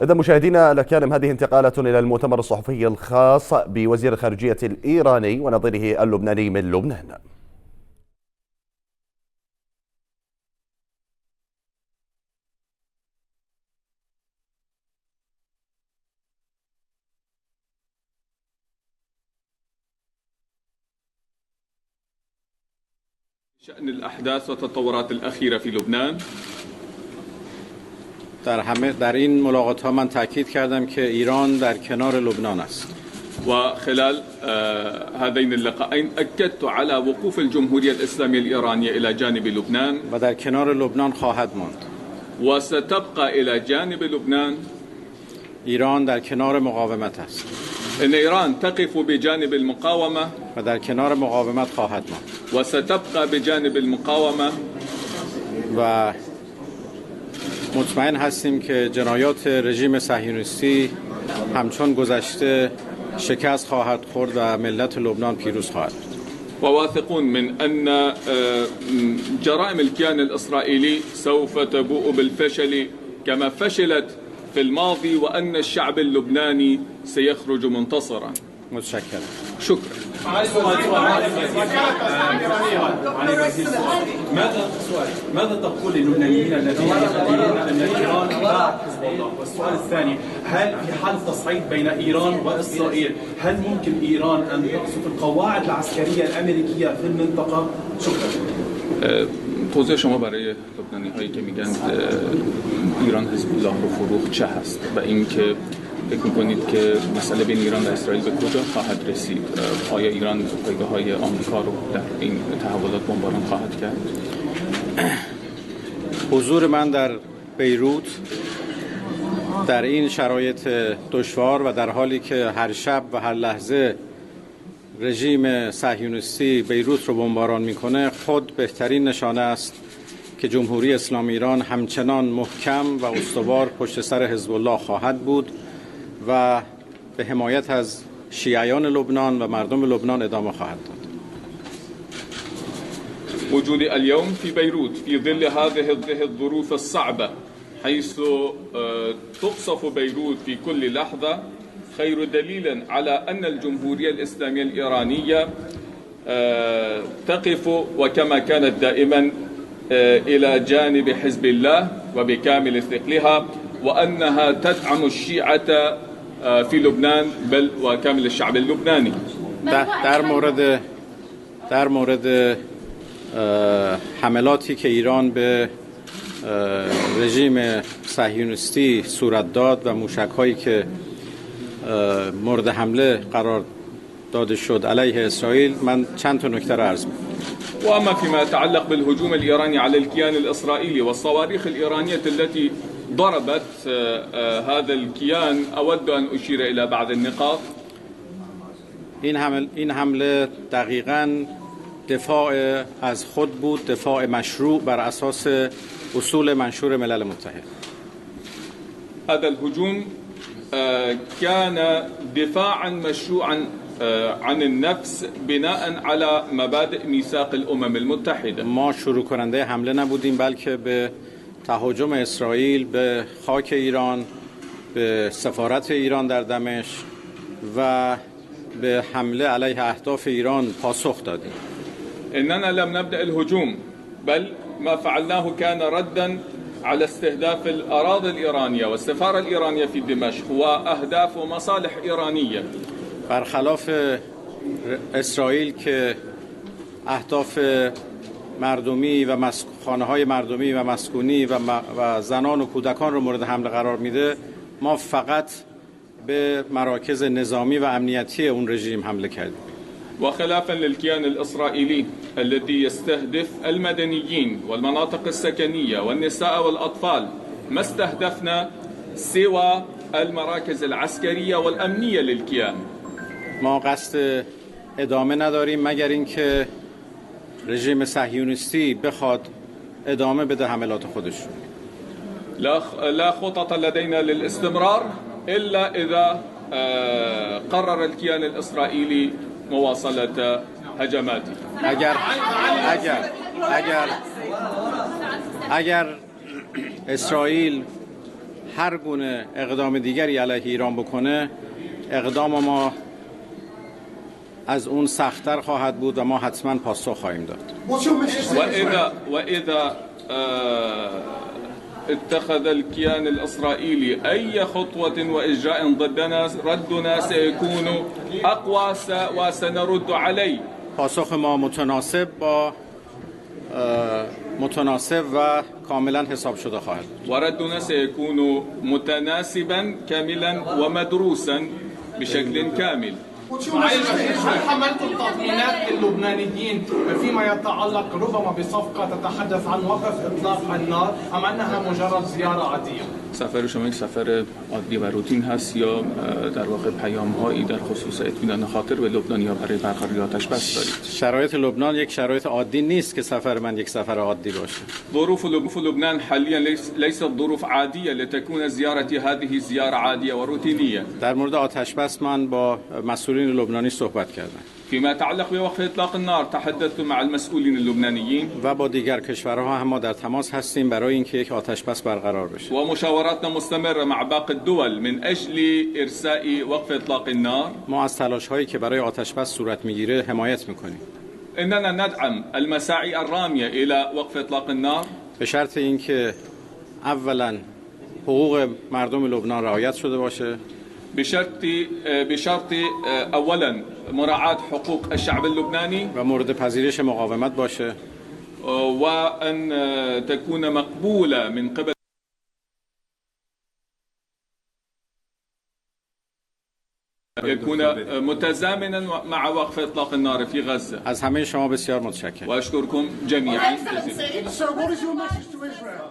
إذا مشاهدينا الأكارم، هذه انتقالة إلى المؤتمر الصحفي الخاص بوزير الخارجية الإيراني ونظيره اللبناني من لبنان. شأن الأحداث والتطورات الأخيرة في لبنان. در این ملاقات ها من تاکید کردم که ایران در کنار لبنان است. وخلال هذين اللقاءين أكدت على وقوف الجمهورية الإسلامية الإيرانية إلى جانب لبنان و در کنار لبنان خواهد ماند. وستبقى إلى جانب لبنان. ایران در کنار مقاومت است. إن إيران تقف بجانب المقاومة و در کنار مقاومت خواهد ماند. وستبقى بجانب المقاومة. و مطمئن هستیم که جنایات رژیم صهیونیستی همچون گذشته شکست خواهد خورد و ملت لبنان پیروز خواهد بود. وواثقون من أن جرائم الكيان الإسرائيلي سوف تبوء بالفشل كما فشلت في الماضي، وأن الشعب اللبناني سيخرج منتصرا. متشكرم. شكرا. ماذا تقول للبنانيين الذين يقولون ان ايران باعت حزب الله؟ والسؤال الثاني، هل في حال تصعيد بين ايران واسرائيل هل ممكن ايران ان تقصف القواعد العسكريه الامريكيه في المنطقه؟ شكرا. توضیح شما برای لبنانی هایی که میگن ایران حزب الله رو فروخت چه هست و اینکه فکر میکنید که مسئله بین ایران و اسرائیل به کجا خواهد رسید؟ آیا ایران پایگاه‌های آمریکا رو در این تحولات بمباران خواهد کرد؟ حضور من در بیروت در این شرایط دشوار و در حالی که هر شب و هر لحظه رژیم صهیونیستی بیروت رو بمباران میکنه خود بهترین نشانه است که جمهوری اسلامی ایران همچنان محکم و استوار پشت سر حزب الله خواهد بود و به حمایت از شیعیان لبنان و مردم لبنان ادامه خواهد داد. وجودي اليوم في بيروت في ظل هذه الظروف الصعبة حيث تقصف بيروت في كل لحظة خير دليل على أن الجمهورية الإسلامية الإيرانية تقف وكما كانت دائما إلى جانب حزب الله وبكامل ثقلها، وأنها تدعم الشيعة في لبنان بل وكامل الشعب اللبناني. در مورد حملاتی که ایران به رژیم صهیونیستی صورت داد و موشک‌هایی که مورد حمله قرار داده شد علیه اسرائیل، من چند تا نکته را عرض می‌کنم. وأما فيما يتعلق بالهجوم الإيراني على الكيان الإسرائيلي والصواريخ الإيرانية التي ضربت هذا الكيان، أود أن أشير إلى بعض النقاط. این حمله دقیقاً دفاع از خود بود، دفاع مشروع بر اساس اصول منشور ملل متحد. هذا الهجوم كان دفاعا مشروعا عن النفس بناء على مبادئ ميثاق الأمم المتحدة. ما شروع کننده حمله نبودیم، بلکه به تهاجم اسرائیل به خاک ایران، به سفارت ایران در دمشق و به حمله علیه اهداف ایران پاسخ دادیم. إننا لم نبدأ الهجوم، بل ما فعلناه كان ردا على استهداف الأراضي الإيرانية والسفارة الإيرانية في دمشق وأهداف ومصالح إيرانية. برخلاف اسرائیل که اهداف مردمی و خانه‌های مردمی و مسکونی و زنان و کودکان رو مورد حمله قرار میده، ما فقط به مراکز نظامی و امنیتی اون رژیم حمله کردیم. وخلافا للكيان الإسرائيلي الذي يستهدف المدنيين والمناطق السكنية والنساء والأطفال، ما استهدفنا سوى المراكز العسكرية والأمنية للكيان. ما قصد ادامه نداریم مگر اینکه رژیم صهیونیستی بخواد ادامه بده حملات خودش. لا خطط لدينا للاستمرار إلا إذا قرر الكيان الإسرائيلي مواصلة هجماته. اگر اسرائیل هر گونه اقدام دیگری علیه ایران بکنه، اقدام ما از اون سخت‌تر خواهد بود و ما حتما پاسخ خواهیم داد. وإذا اتخذ الكيان الإسرائيلي أي خطوة وإجراء ضدنا ردنا سيكون أقوى وسنرد عليه. پاسخ ما متناسب و کاملا حساب شده خواهد بود. وردنا سيكون متناسبا كاملا ومدروسا بشكل كامل. هل حملتوا التطمينات للبنانيين فيما يتعلق ربما بصفقة تتحدث عن وقف إطلاق النار أم أنها مجرد زيارة عادية؟ سفر شما یک سفر عادی و روتین هست یا در واقع پیام‌هایی در خصوص اطمینان خاطر به لبنانی‌ها برای برقراری آتش بس دارید؟ شرایط لبنان یک شرایط عادی نیست که سفر من یک سفر عادی باشه. ظروف لبنان حاليا ليست ظروف عادية لتكون زيارتي هذه زيارة عادية وروتينية. در مورد آتش بس من با مسئولین لبنانی صحبت کردم. فيما يتعلق بوقف إطلاق النار تحدثت مع المسؤولين اللبنانيين و با دیگر کشورها هم ما در تماس هستیم برای اینکه یک آتش بس برقرار بشه. ومشاوراتنا مستمرة مع باقي الدول من أجل إرساء وقف إطلاق النار. ما از تلاش‌هایی که برای آتش بس صورت میگیره حمایت میکنیم. إننا ندعم المساعي الرامية إلى وقف إطلاق النار به شرط اینکه اولا حقوق مردم لبنان رعایت شده باشه. بشرط اولا مراعاة حقوق الشعب اللبناني و مورد پذیرش مقاومت باشه وأن تكون مقبولة من قبل يكون متزامنا مع وقف إطلاق النار في غزة. از همه شما بسیار متشکرم. وأشكركم جميعا. Sir, what is your message to Israel?